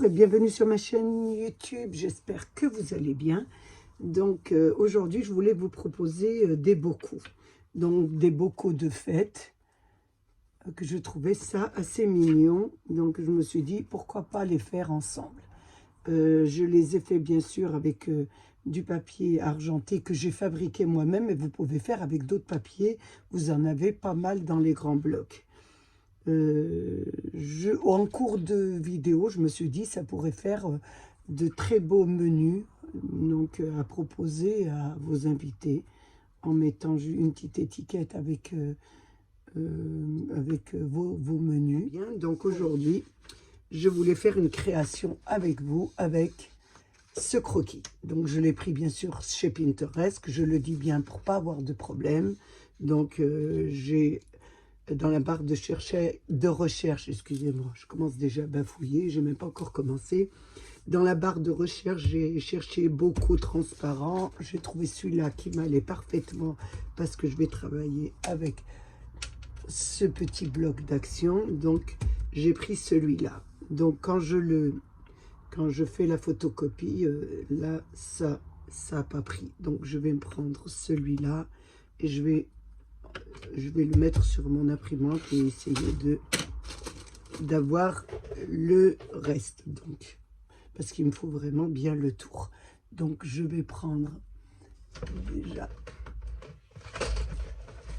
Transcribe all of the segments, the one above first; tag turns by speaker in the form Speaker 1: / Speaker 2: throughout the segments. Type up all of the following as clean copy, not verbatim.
Speaker 1: Bonjour et bienvenue sur ma chaîne YouTube, j'espère que vous allez bien. Donc aujourd'hui je voulais vous proposer des bocaux, donc des bocaux de fête, que je trouvais ça assez mignon, donc je me suis dit pourquoi pas les faire ensemble. Je les ai fait bien sûr avec du papier argenté que j'ai fabriqué moi-même, et vous pouvez faire avec d'autres papiers, vous en avez pas mal dans les grands blocs. En cours de vidéo, je me suis dit ça pourrait faire de très beaux menus donc à proposer à vos invités en mettant une petite étiquette avec, vos menus. Bien, donc aujourd'hui, je voulais faire une création avec vous, avec ce croquis. Donc je l'ai pris bien sûr chez Pinterest, que je le dis bien pour pas avoir de problème. Donc j'ai dans la barre de recherche, excusez-moi, je commence déjà à bafouiller, j'ai même pas encore commencé. Dans la barre de recherche, j'ai cherché beaucoup transparent. J'ai trouvé celui-là qui m'allait parfaitement parce que je vais travailler avec ce petit bloc d'action. Donc, j'ai pris celui-là. Donc, quand je fais la photocopie, là, ça n'a pas pris. Donc, je vais me prendre celui-là et je vais le mettre sur mon imprimante et essayer d'avoir le reste, donc parce qu'il me faut vraiment bien le tour. Donc je vais prendre déjà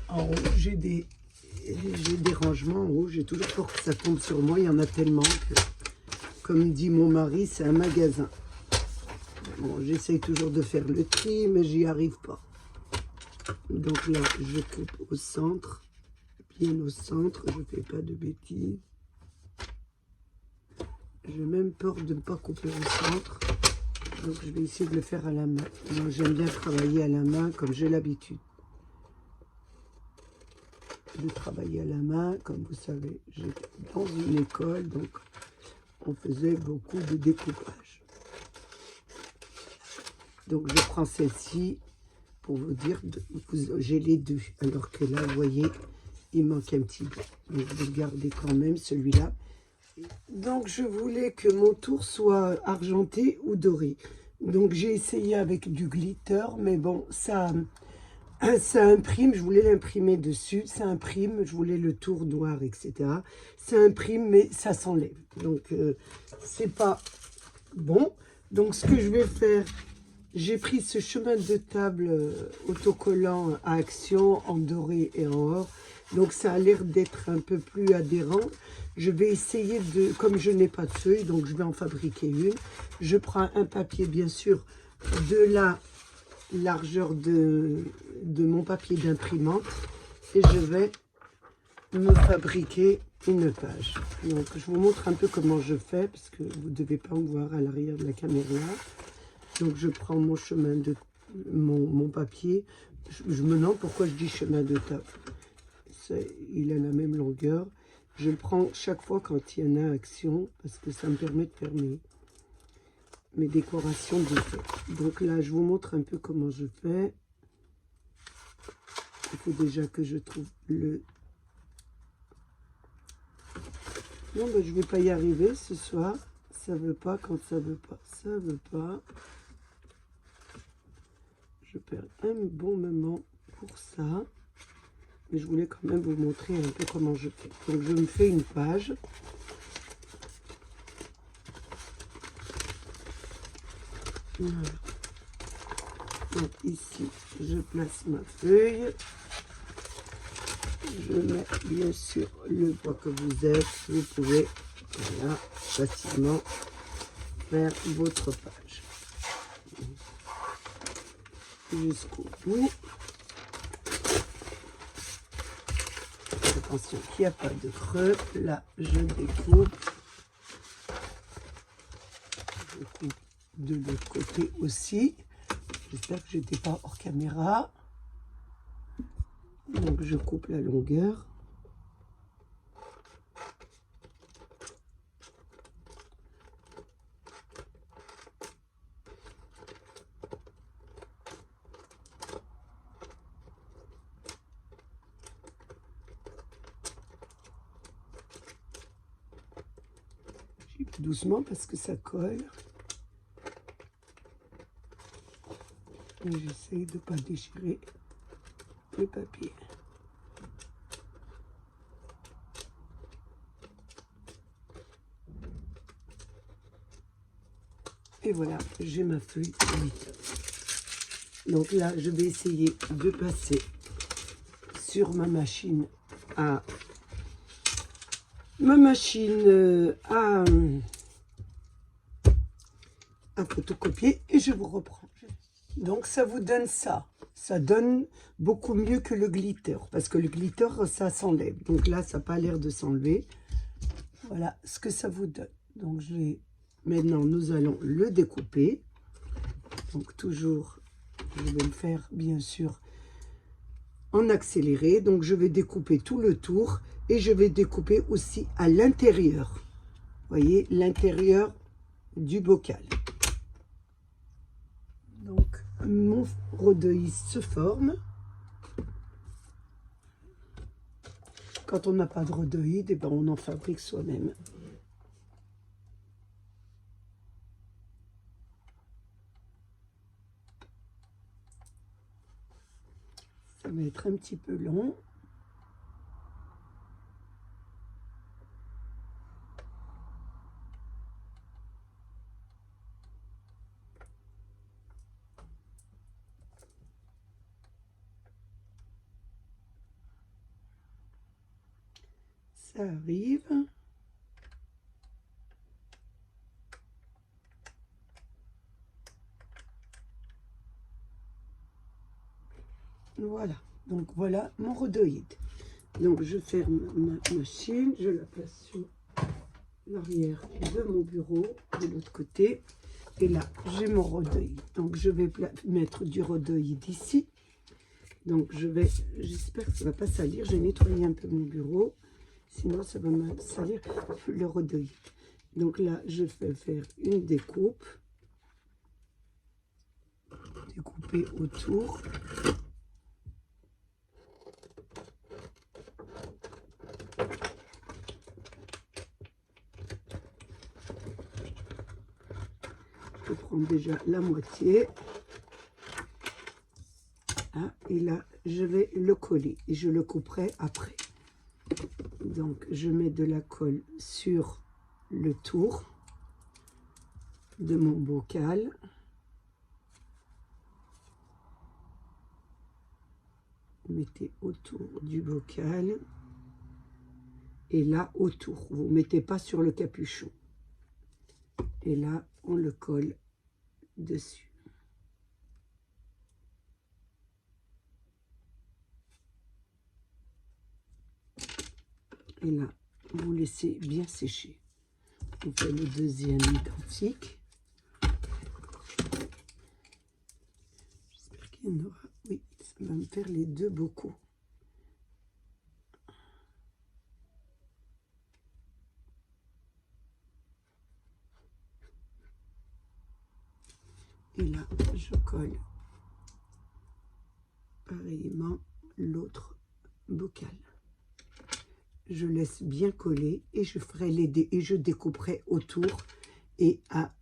Speaker 1: en haut, j'ai des rangements en haut, j'ai toujours peur que ça tombe sur moi, il y en a tellement que, comme dit mon mari, c'est un magasin. Bon, j'essaye toujours de faire le tri, mais j'y arrive pas. Donc là, je coupe au centre, bien au centre, je fais pas de bêtises. J'ai même peur de ne pas couper au centre, donc je vais essayer de le faire à la main. Moi, j'aime bien travailler à la main, comme j'ai l'habitude de travailler à la main. Comme vous savez, j'étais dans une école, donc on faisait beaucoup de découpage. Donc je prends celle-ci pour vous dire, j'ai les deux, alors que là, vous voyez, il manque un petit bout. Donc je vais le garder quand même, celui-là. Donc je voulais que mon tour soit argenté ou doré. Donc j'ai essayé avec du glitter, mais bon, ça imprime, je voulais l'imprimer dessus, ça imprime, je voulais le tour noir, etc. Ça imprime, mais ça s'enlève. Donc c'est pas bon. Donc ce que je vais faire, j'ai pris ce chemin de table autocollant à action en doré et en or. Donc ça a l'air d'être un peu plus adhérent. Je vais essayer de, comme je n'ai pas de feuille, donc je vais en fabriquer une. Je prends un papier bien sûr de la largeur de mon papier d'imprimante et je vais me fabriquer une page. Donc je vous montre un peu comment je fais parce que vous ne devez pas me voir à l'arrière de la caméra. Donc je prends mon chemin de mon papier. Je me demande pourquoi je dis chemin de table. Il a la même longueur. Je le prends chaque fois quand il y en a action parce que ça me permet de faire mes décorations de fête. Donc là, je vous montre un peu comment je fais. Il faut déjà que je trouve le... Non, ben, je ne vais pas y arriver ce soir. Ça veut pas quand ça veut pas. Ça veut pas. Je perds un bon moment pour ça. Mais je voulais quand même vous montrer un peu comment je fais. Donc je me fais une page. Voilà. Donc ici, je place ma feuille. Je mets bien sûr le poids que vous êtes. Vous pouvez voilà, facilement faire votre page. Jusqu'au bout. Attention qu'il n'y a pas de creux. Là, je découpe. Je coupe de l'autre côté aussi. J'espère que je n'étais pas hors caméra. Donc, je coupe la longueur. doucement parce que ça colle. J'essaie de ne pas déchirer le papier. Et voilà, j'ai ma feuille 8. Donc là, je vais essayer de passer sur ma machine à photocopier et je vous reprends. Donc ça vous donne ça. Ça donne beaucoup mieux que le glitter parce que le glitter, ça s'enlève. Donc là, ça n'a pas l'air de s'enlever. Voilà ce que ça vous donne. Donc je vais... Maintenant, nous allons le découper. Donc toujours, je vais le faire bien sûr en accéléré. Donc je vais découper tout le tour et je vais découper aussi à l'intérieur. Vous voyez, l'intérieur du bocal. Donc mon rhodoïde se forme. Quand on n'a pas de rhodoïde, eh ben on en fabrique soi-même. Ça va être un petit peu long. Ça arrive. Voilà. Donc voilà mon rhodoïde. Donc je ferme ma machine, je la place sur l'arrière de mon bureau, de l'autre côté. Et là, j'ai mon rhodoïde. Donc je vais mettre du rhodoïde ici. Donc j'espère que ça ne va pas salir. J'ai nettoyé un peu mon bureau. Sinon, ça va me salir le rhodoïde. Donc là, je vais faire une découpe. Découper autour. Je prends déjà la moitié. Ah, et là, je vais le coller. Et je le couperai après. Donc, je mets de la colle sur le tour de mon bocal. Mettez autour du bocal. Et là, autour. Vous ne mettez pas sur le capuchon. Et là, on le colle dessus. Et là, vous laissez bien sécher. On fait le deuxième identique. J'espère qu'il y en aura. Oui, ça va me faire les deux bocaux. Et là, je colle pareillement l'autre bocal. Je laisse bien coller et je ferai et je découperai autour et à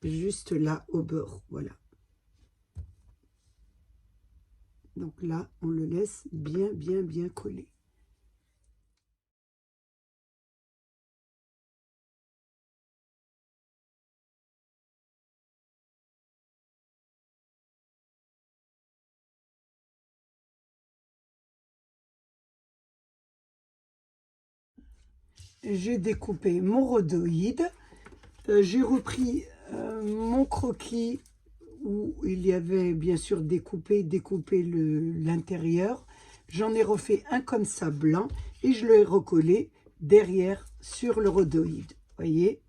Speaker 1: juste là au bord. Voilà. Donc là, on le laisse bien coller. J'ai découpé mon rhodoïde. J'ai repris mon croquis où il y avait bien sûr découpé l'intérieur. J'en ai refait un comme ça blanc et je l'ai recollé derrière sur le rhodoïde. Voyez,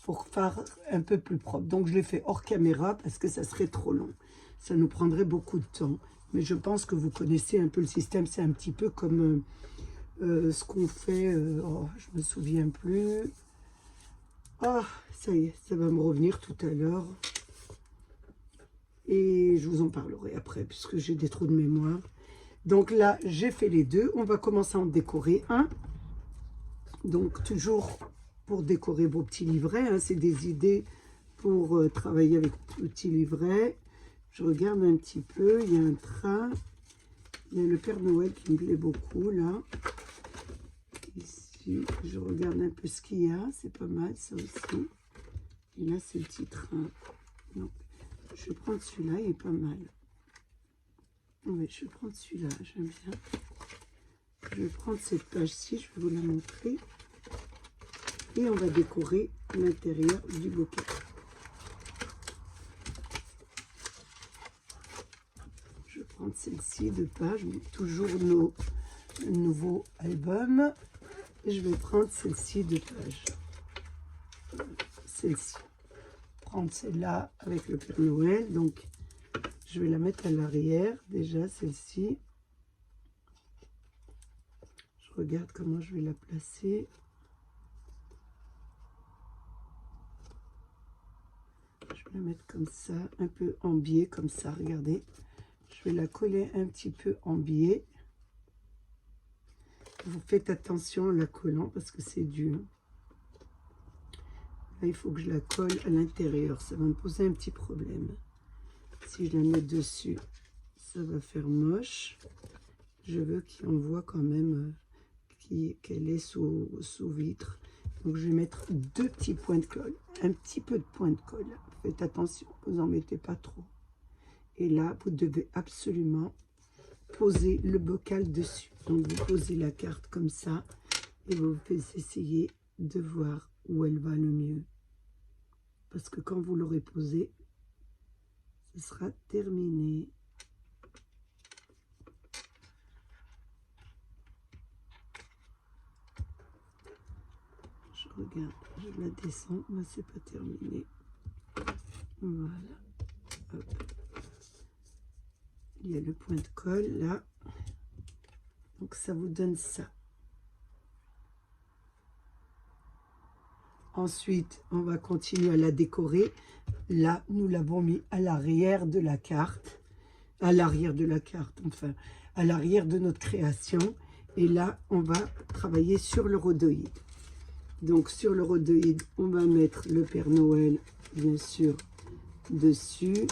Speaker 1: pour faire un peu plus propre. Donc je l'ai fait hors caméra parce que ça serait trop long. Ça nous prendrait beaucoup de temps. Mais je pense que vous connaissez un peu le système. C'est un petit peu comme ce qu'on fait. Oh, je me souviens plus. Ah, ça y est, ça va me revenir tout à l'heure. Et je vous en parlerai après, puisque j'ai des trous de mémoire. Donc là, j'ai fait les deux. On va commencer à en décorer un. Donc toujours pour décorer vos petits livrets, hein. C'est des idées pour travailler avec le petit livret. Je regarde un petit peu, il y a un train, il y a le Père Noël qui me plaît beaucoup là. Ici, je regarde un peu ce qu'il y a, c'est pas mal ça aussi. Et là, c'est le petit train. Donc, je vais prendre celui-là, il est pas mal. Oui, je vais prendre celui-là, j'aime bien. Je vais prendre cette page-ci, je vais vous la montrer. Et on va décorer l'intérieur du bouquet. Je vais prendre celle-ci de page, toujours nos nouveaux albums. Et je vais prendre celle-ci de page. Celle-ci. Prendre celle-là avec le Père Noël. Donc, je vais la mettre à l'arrière, déjà, celle-ci. Je regarde comment je vais la placer. Je vais la mettre comme ça, un peu en biais, comme ça, regardez. Je vais la coller un petit peu en biais. Vous faites attention en la collant parce que c'est dur. Là, il faut que je la colle à l'intérieur. Ça va me poser un petit problème. Si je la mets dessus, ça va faire moche. Je veux qu'on voit quand même qu'elle est sous vitre. Donc, je vais mettre 2 petits points de colle. Un petit peu de point de colle. Faites attention, vous n'en mettez pas trop. Et là, vous devez absolument poser le bocal dessus. Donc, vous posez la carte comme ça et vous faites essayer de voir où elle va le mieux. Parce que quand vous l'aurez posée, ce sera terminé. Je regarde, je la descends, mais c'est pas terminé. Voilà. Hop. Il y a le point de colle là. Donc ça vous donne ça. Ensuite, on va continuer à la décorer. Là, nous l'avons mis à l'arrière de la carte. À l'arrière de la carte, enfin, à l'arrière de notre création. Et là, on va travailler sur le rhodoïde. Donc, sur le rhodoïde, on va mettre le Père Noël, bien sûr, dessus.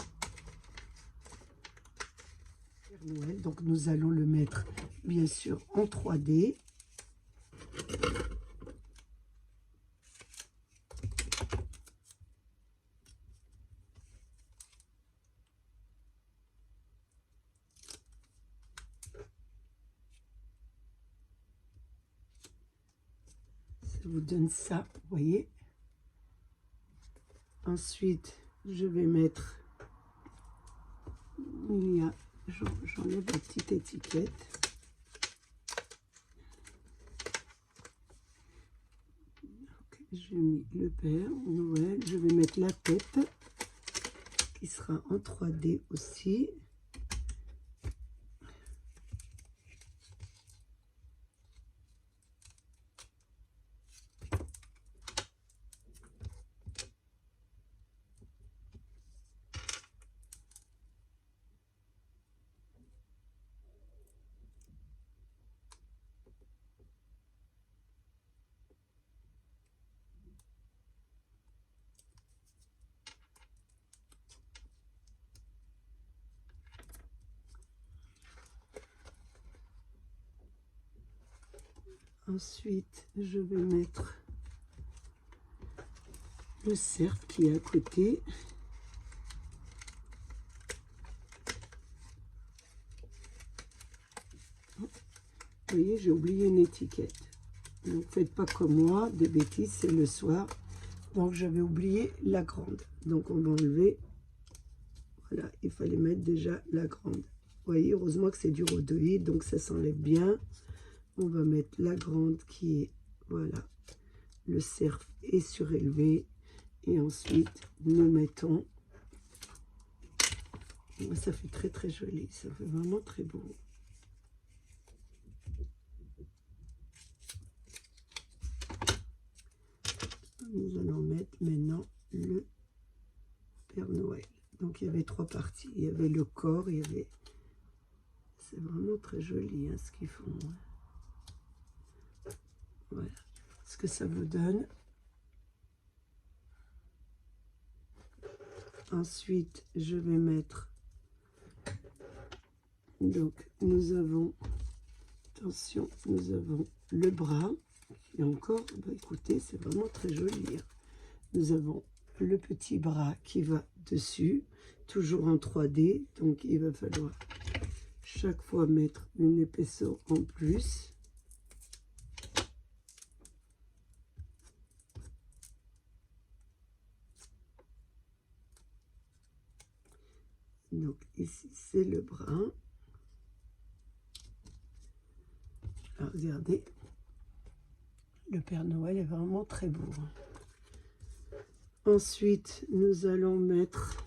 Speaker 1: Père Noël, donc nous allons le mettre, bien sûr, en 3D. Vous donne ça, vous voyez. Ensuite, je vais mettre, il y a, j'enlève la petite étiquette. Okay, j'ai mis le Père Noël, je vais mettre la tête qui sera en 3D aussi. Ensuite, je vais mettre le cercle qui est à côté. Vous voyez, j'ai oublié une étiquette. Donc, faites pas comme moi, des bêtises, c'est le soir. Donc, j'avais oublié la grande. Donc, on va enlever. Voilà, il fallait mettre déjà la grande. Vous voyez, heureusement que c'est du rhodoïde, donc ça s'enlève bien. On va mettre la grande qui est, voilà, le cercle est surélevé. Et ensuite, nous mettons, ça fait très très joli, ça fait vraiment très beau. Nous allons mettre maintenant le Père Noël. Donc il y avait 3 parties, il y avait le corps, il y avait, c'est vraiment très joli hein, ce qu'ils font. Voilà ce que ça vous donne. Ensuite, je vais mettre, donc nous avons, attention, nous avons le bras, et encore, bah, écoutez, c'est vraiment très joli, hein. Nous avons le petit bras qui va dessus, toujours en 3D, donc il va falloir chaque fois mettre une épaisseur en plus. Donc ici c'est le bras. Alors, regardez, le Père Noël est vraiment très beau. Ensuite, nous allons mettre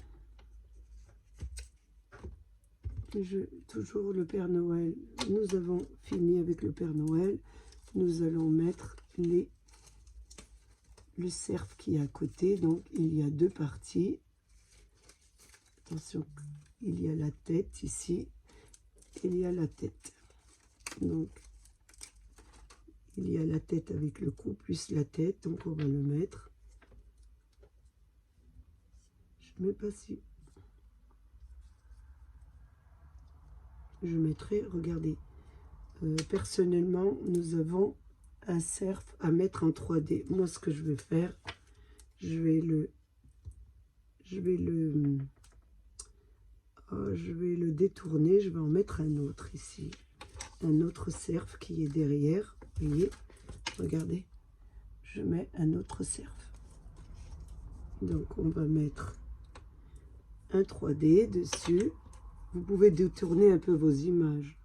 Speaker 1: toujours le Père Noël. Nous avons fini avec le Père Noël. Nous allons mettre le cerf qui est à côté. Donc, il y a deux parties. Attention, il y a la tête ici. Il y a la tête. Donc, il y a la tête avec le cou plus la tête. Donc, on va le mettre. Je ne mets pas si... Je mettrai, regardez, personnellement, nous avons un cerf à mettre en 3D. Moi, ce que je vais faire, je vais le détourner. Je vais en mettre un autre ici. Un autre cerf qui est derrière. Vous voyez, regardez, je mets un autre cerf. Donc, on va mettre un 3D dessus. Vous pouvez détourner un peu vos images.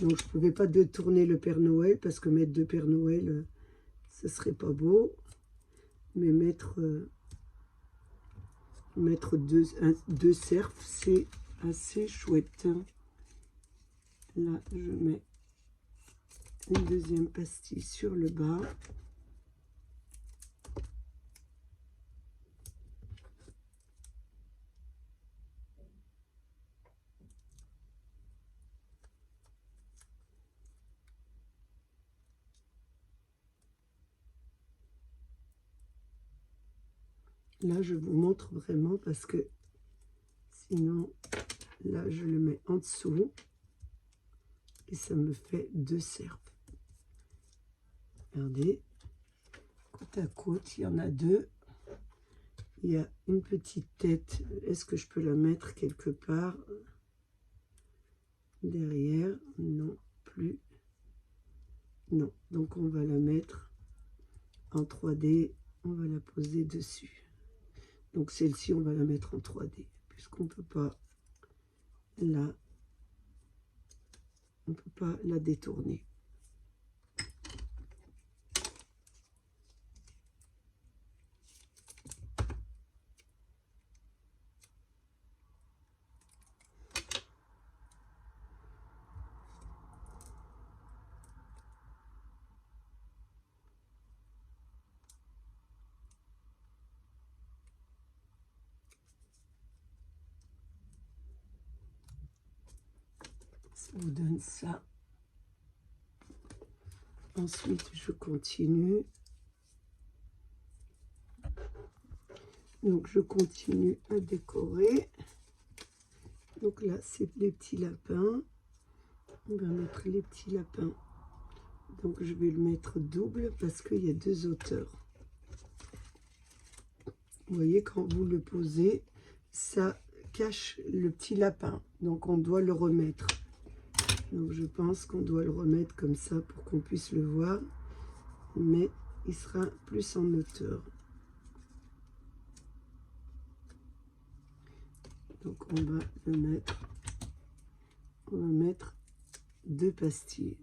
Speaker 1: Donc, je ne pouvais pas détourner le Père Noël parce que mettre deux Père Noël, ce serait pas beau. Mais mettre deux cerfs, c'est assez chouette. Là, je mets une deuxième pastille sur le bas. Là, je vous montre vraiment parce que sinon, là, je le mets en dessous et ça me fait deux cerfs. Regardez, côte à côte, il y en a deux. Il y a une petite tête. Est-ce que je peux la mettre quelque part derrière? Non, plus. Non, donc on va la mettre en 3D. On va la poser dessus. Donc celle-ci, on va la mettre en 3D, puisqu'on ne peut pas la détourner. Ça vous donne ça. Ensuite, je continue. Donc, je continue à décorer. Donc là, c'est les petits lapins. On va mettre les petits lapins. Donc, je vais le mettre double parce qu'il y a deux hauteurs. Vous voyez, quand vous le posez, ça cache le petit lapin. Donc, on doit le remettre. Donc, je pense qu'on doit le remettre comme ça pour qu'on puisse le voir. Mais il sera plus en hauteur. Donc, on va le mettre. On va mettre deux pastilles.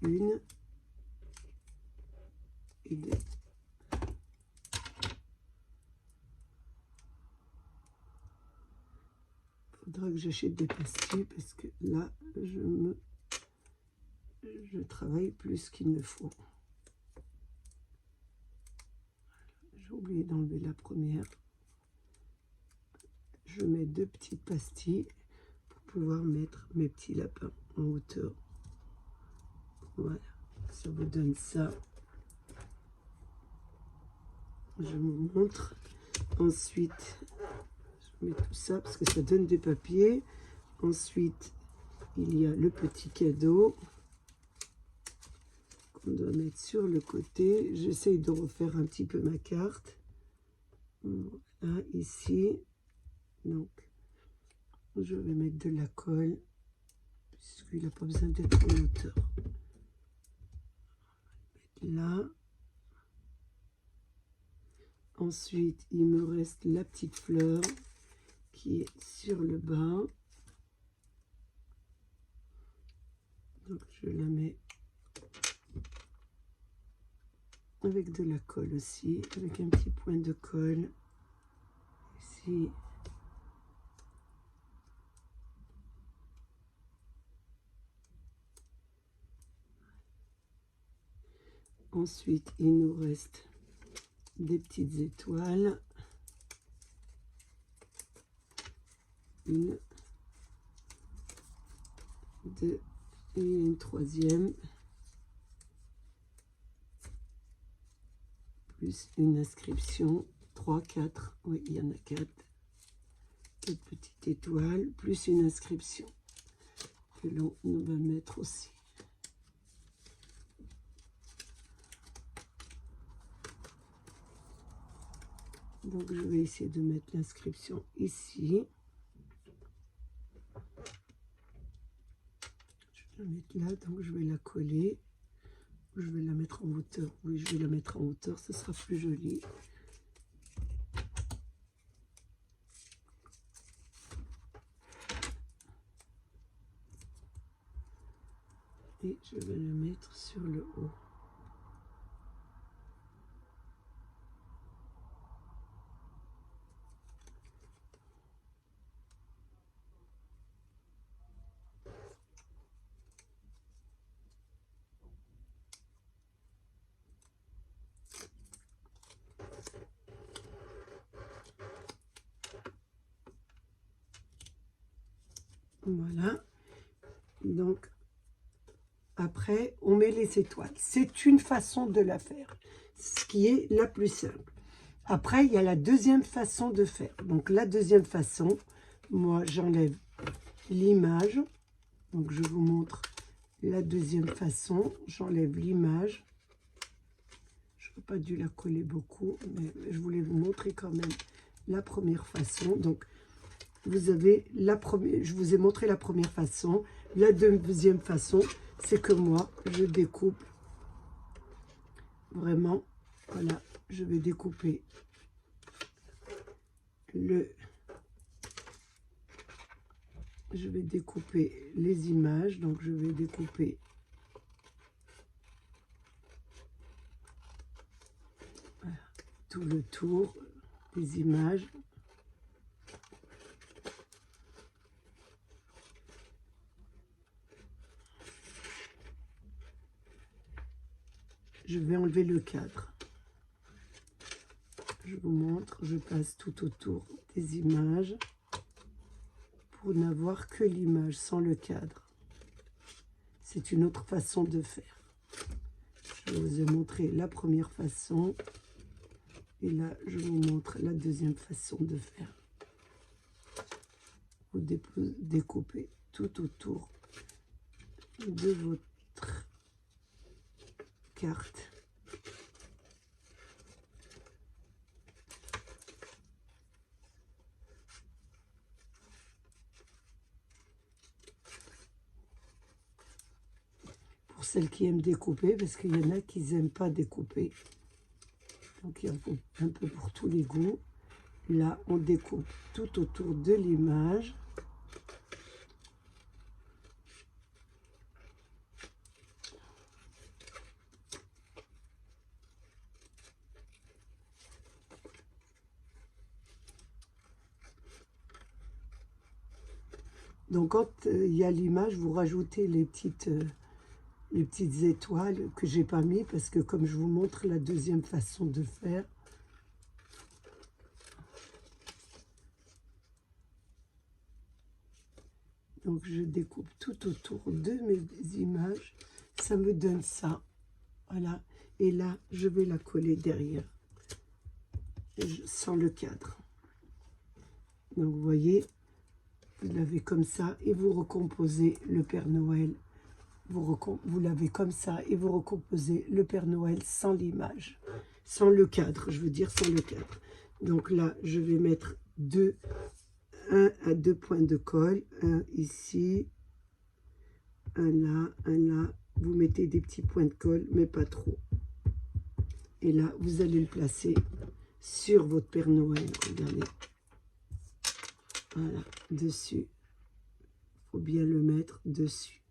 Speaker 1: Une et deux. Il faudra que j'achète des pastilles parce que là, je travaille plus qu'il ne faut. J'ai oublié d'enlever la première. Je mets deux petites pastilles pour pouvoir mettre mes petits lapins en hauteur. Voilà, ça vous donne ça. Je vous montre. Ensuite, Je mets tout ça parce que ça donne des papiers. Ensuite, il y a le petit cadeau qu'on doit mettre sur le côté. J'essaye de refaire un petit peu ma carte. Voilà, ici. Donc, je vais mettre de la colle, puisqu'il n'a pas besoin d'être en hauteur. Là. Ensuite, il me reste la petite fleur qui est sur le bas. Donc, je la mets avec de la colle aussi, avec un petit point de colle ici. Ensuite, il nous reste des petites étoiles. Une, deux, et une troisième. Plus une inscription. 3, 4. Oui, il y en a 4. 4 petites étoiles. Plus une inscription que l'on va mettre aussi. Donc, je vais essayer de mettre l'inscription ici. Je vais la mettre là, donc je vais la coller. Je vais la mettre en hauteur. Oui, je vais la mettre en hauteur, ce sera plus joli. Et je vais la mettre sur le haut. Voilà. Donc, après, on met les étoiles. C'est une façon de la faire, ce qui est la plus simple. Après, il y a la deuxième façon de faire. Donc, la deuxième façon, moi, j'enlève l'image. Donc, je vous montre la deuxième façon. J'enlève l'image. Je n'ai pas dû la coller beaucoup, mais je voulais vous montrer quand même la première façon. Donc, vous avez la première, je vous ai montré la première façon. La deuxième façon, c'est que moi, je découpe vraiment, voilà, je vais découper je vais découper les images. Donc, je vais découper voilà, tout le tour des images. Je vais enlever le cadre. Je vous montre, je passe tout autour des images pour n'avoir que l'image sans le cadre. C'est une autre façon de faire. Je vous ai montré la première façon et là je vous montre la deuxième façon de faire. Vous découpez tout autour de votre carte. Pour celles qui aiment découper, parce qu'il y en a qui n'aiment pas découper. Donc il y a un peu pour tous les goûts. Là, on découpe tout autour de l'image. Donc, quand il y a l'image, vous rajoutez les petites étoiles que j'ai pas mis parce que comme je vous montre la deuxième façon de faire. Donc, je découpe tout autour de mes images. Ça me donne ça. Voilà. Et là, je vais la coller derrière. Sans le cadre. Donc vous voyez, vous l'avez comme ça et vous recomposez le Père Noël. Vous l'avez comme ça et vous recomposez le Père Noël sans l'image, sans le cadre, je veux dire sans le cadre. Donc là, je vais mettre 1 à 2 points de colle, un ici, un là, un là. Vous mettez des petits points de colle, mais pas trop. Et là, vous allez le placer sur votre Père Noël, regardez. Voilà, dessus. Il faut bien le mettre dessus.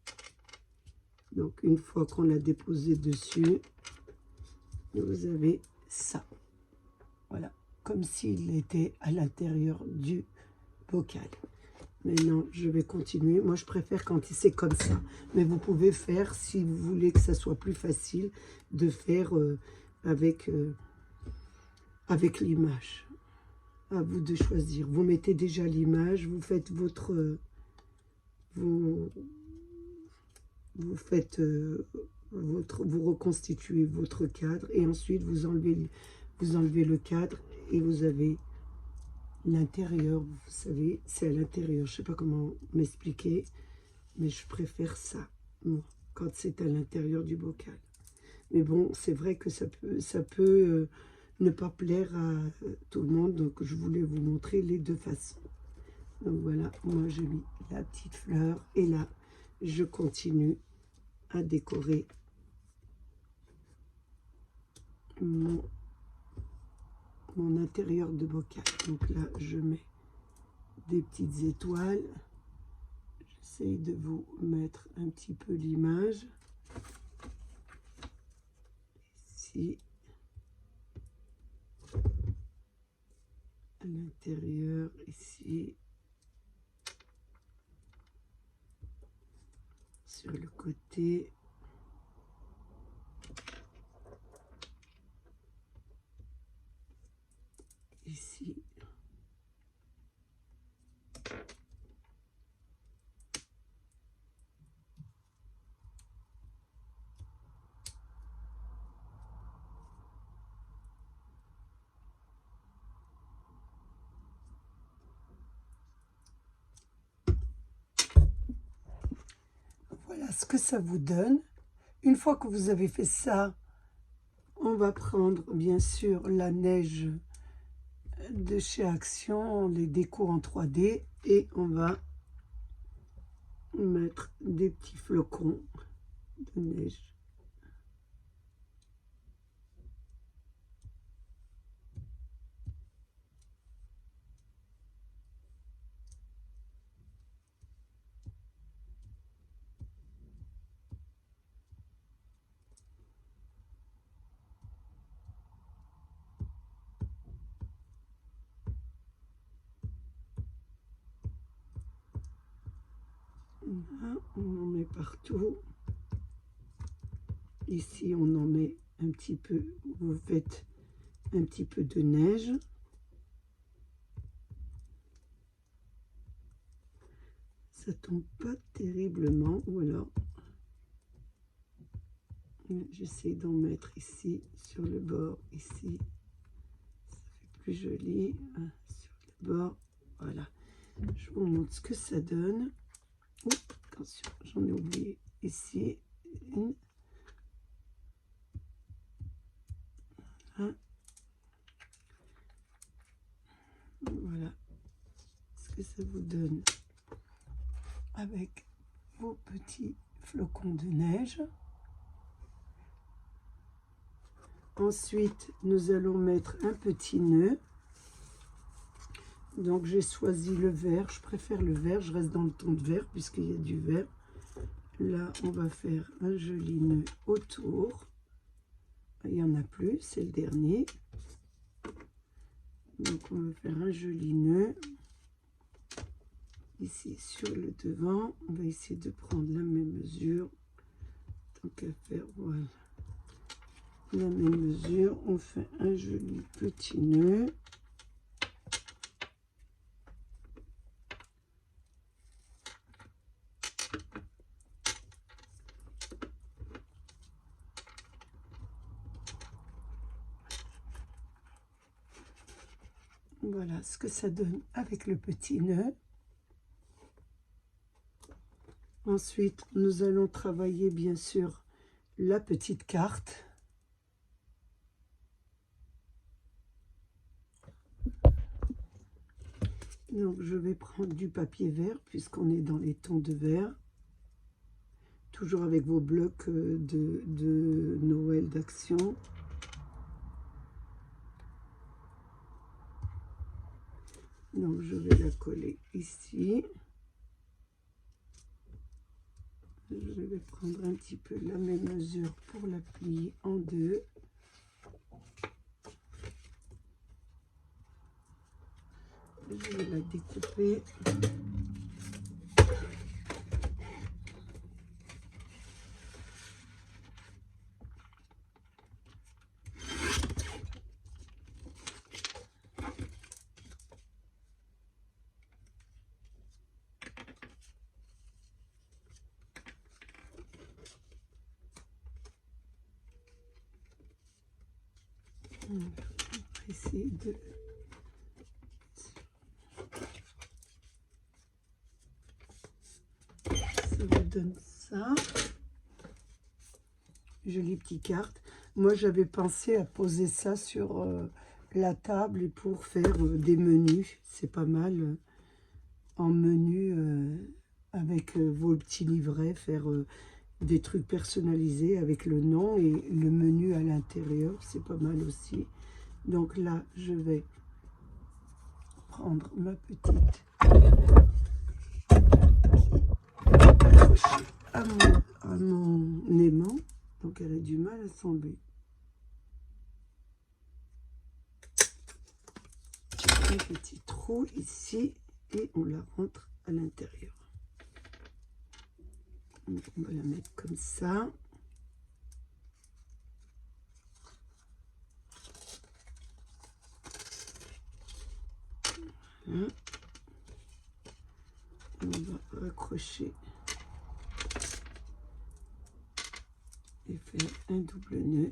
Speaker 1: Donc, une fois qu'on l'a déposé dessus, vous avez ça. Voilà, comme s'il était à l'intérieur du bocal. Maintenant, je vais continuer. Moi, je préfère quand c'est comme ça. Mais vous pouvez faire, si vous voulez que ça soit plus facile, de faire avec l'image. À vous de choisir. Vous mettez déjà l'image, vous faites votre... vous reconstituez votre cadre et ensuite vous enlevez le cadre et vous avez l'intérieur, vous savez, c'est à l'intérieur. Je ne sais pas comment m'expliquer, mais je préfère ça, moi, quand c'est à l'intérieur du bocal. Mais bon, c'est vrai que ça peut ne pas plaire à tout le monde, donc je voulais vous montrer les deux façons. Donc voilà, moi j'ai mis la petite fleur et là, je continue à décorer mon intérieur de bocal. Donc là, je mets des petites étoiles. J'essaye de vous mettre un petit peu l'image. Ici, à l'intérieur, ici, sur le côté. Ici. Voilà ce que ça vous donne. Une fois que vous avez fait ça, on va prendre bien sûr la neige de chez Action, les décos en 3D, et on va mettre des petits flocons de neige. Là, on en met partout. Ici, on en met un petit peu. Vous faites un petit peu de neige. Ça tombe pas terriblement. Ou alors, j'essaie d'en mettre ici, sur le bord, ici. Ça fait plus joli. Sur le bord, voilà. Je vous montre ce que ça donne. Oups, attention, j'en ai oublié ici. Voilà ce que ça vous donne avec vos petits flocons de neige. Ensuite, nous allons mettre un petit nœud. Donc, j'ai choisi le vert. Je préfère le vert. Je reste dans le ton de vert puisqu'il y a du vert. Là, on va faire un joli nœud autour. Il n'y en a plus, c'est le dernier. Donc, on va faire un joli nœud. Ici, sur le devant, on va essayer de prendre la même mesure. Tant qu'à faire, voilà. La même mesure, on fait un joli petit nœud. Voilà ce que ça donne avec le petit nœud. Ensuite, nous allons travailler bien sûr la petite carte. Donc je vais prendre du papier vert puisqu'on est dans les tons de vert. Toujours avec vos blocs de Noël d'Action. Donc je vais la coller ici. Je vais prendre un petit peu la même mesure pour la plier en deux. Je vais la découper. On va essayer de... Ça vous donne ça. Jolie petite carte. Moi, j'avais pensé à poser ça sur la table et pour faire des menus. C'est pas mal en menu avec vos petits livrets, faire des trucs personnalisés avec le nom et le menu à l'intérieur. C'est pas mal aussi. Donc là, je vais prendre ma petite à mon aimant. Donc elle a du mal à s'enlever. Un petit trou ici et on la rentre à l'intérieur. On va la mettre comme ça. Voilà. On va raccrocher et faire un double nœud.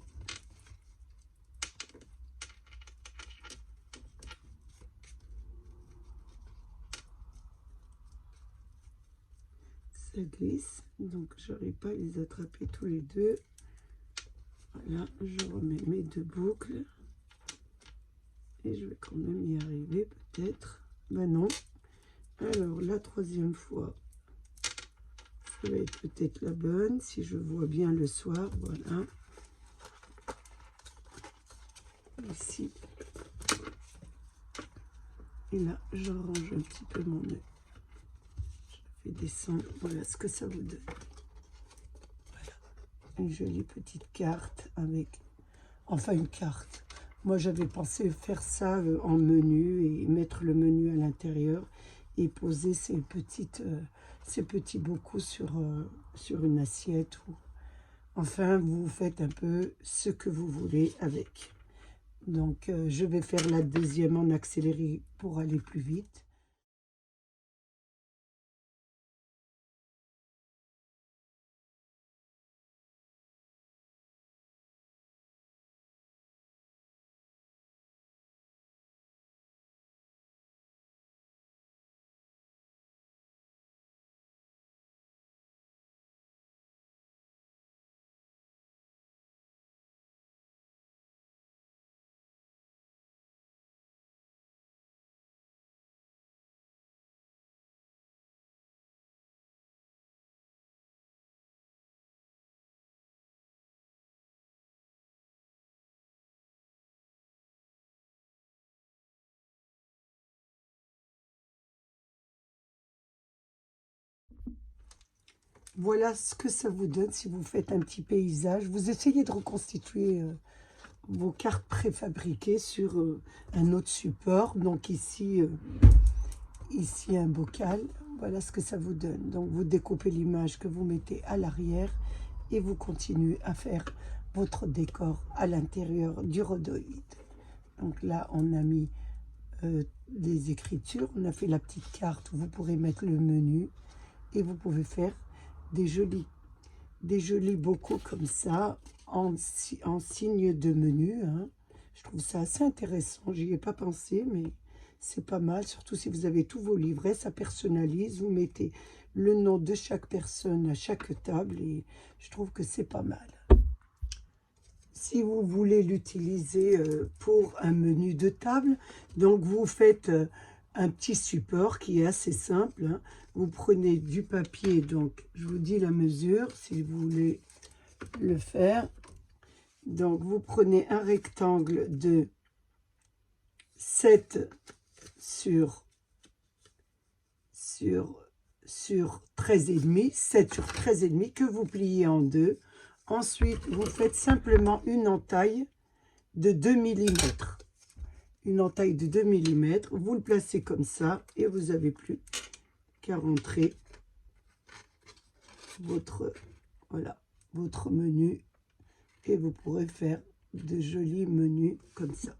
Speaker 1: Ça glisse, donc j'arrive pas à les attraper tous les deux. Voilà, je remets mes deux boucles et je vais quand même y arriver peut-être. Ben non. Alors la troisième fois, ça va être peut-être la bonne si je vois bien le soir. Voilà. Ici. Et là, je range un petit peu mon nœud. Je fais descendre. Voilà ce que ça vous donne. Voilà. Une jolie petite carte avec... Enfin, une carte. Moi, j'avais pensé faire ça en menu et mettre le menu à l'intérieur et poser ces petits bocaux sur une assiette. Enfin, vous faites un peu ce que vous voulez avec. Donc, je vais faire la deuxième en accéléré pour aller plus vite. Voilà ce que ça vous donne si vous faites un petit paysage. Vous essayez de reconstituer vos cartes préfabriquées sur un autre support. Donc ici un bocal. Voilà ce que ça vous donne. Donc vous découpez l'image que vous mettez à l'arrière et vous continuez à faire votre décor à l'intérieur du rhodoïde. Donc là, on a mis des écritures. On a fait la petite carte où vous pourrez mettre le menu et vous pouvez faire des jolis bocaux comme ça en signe de menu. Hein. Je trouve ça assez intéressant. J'y ai pas pensé, mais c'est pas mal, surtout si vous avez tous vos livrets, ça personnalise, vous mettez le nom de chaque personne à chaque table et je trouve que c'est pas mal. Si vous voulez l'utiliser pour un menu de table, donc vous faites un petit support qui est assez simple, hein. Vous prenez du papier, donc je vous dis la mesure si vous voulez le faire. Donc vous prenez un rectangle de 7 sur 13,5, 7 sur 13,5 que vous pliez en deux. Ensuite, vous faites simplement une entaille de 2 mm. Une entaille de 2 mm. Vous le placez comme ça et vous n'avez plus qu'à rentrer votre menu. Et vous pourrez faire de jolis menus comme ça.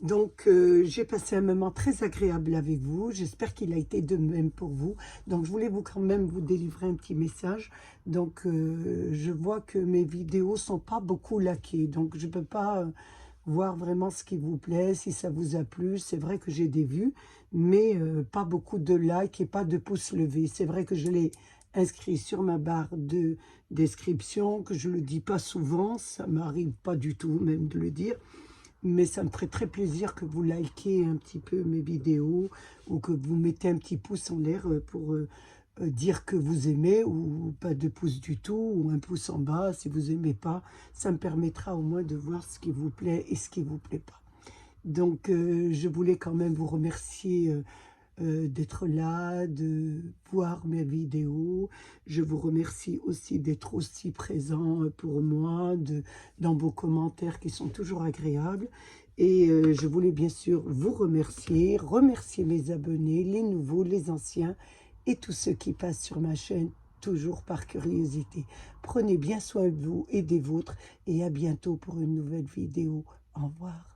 Speaker 1: Donc, j'ai passé un moment très agréable avec vous. J'espère qu'il a été de même pour vous. Donc, je voulais quand même vous délivrer un petit message. Donc, je vois que mes vidéos sont pas beaucoup likées. Donc, je ne peux pas voir vraiment ce qui vous plaît, si ça vous a plu. C'est vrai que j'ai des vues, mais pas beaucoup de likes et pas de pouces levés. C'est vrai que je l'ai inscrit sur ma barre de description, que je ne le dis pas souvent. Ça m'arrive pas du tout même de le dire. Mais ça me ferait très plaisir que vous likez un petit peu mes vidéos ou que vous mettez un petit pouce en l'air pour dire que vous aimez ou pas de pouce du tout ou un pouce en bas si vous n'aimez pas. Ça me permettra au moins de voir ce qui vous plaît et ce qui ne vous plaît pas. Donc, je voulais quand même vous remercier d'être là, de voir mes vidéos. Je vous remercie aussi d'être aussi présent pour moi, dans vos commentaires qui sont toujours agréables. Et je voulais bien sûr vous remercier mes abonnés, les nouveaux, les anciens et tous ceux qui passent sur ma chaîne, toujours par curiosité. Prenez bien soin de vous et des vôtres et à bientôt pour une nouvelle vidéo. Au revoir.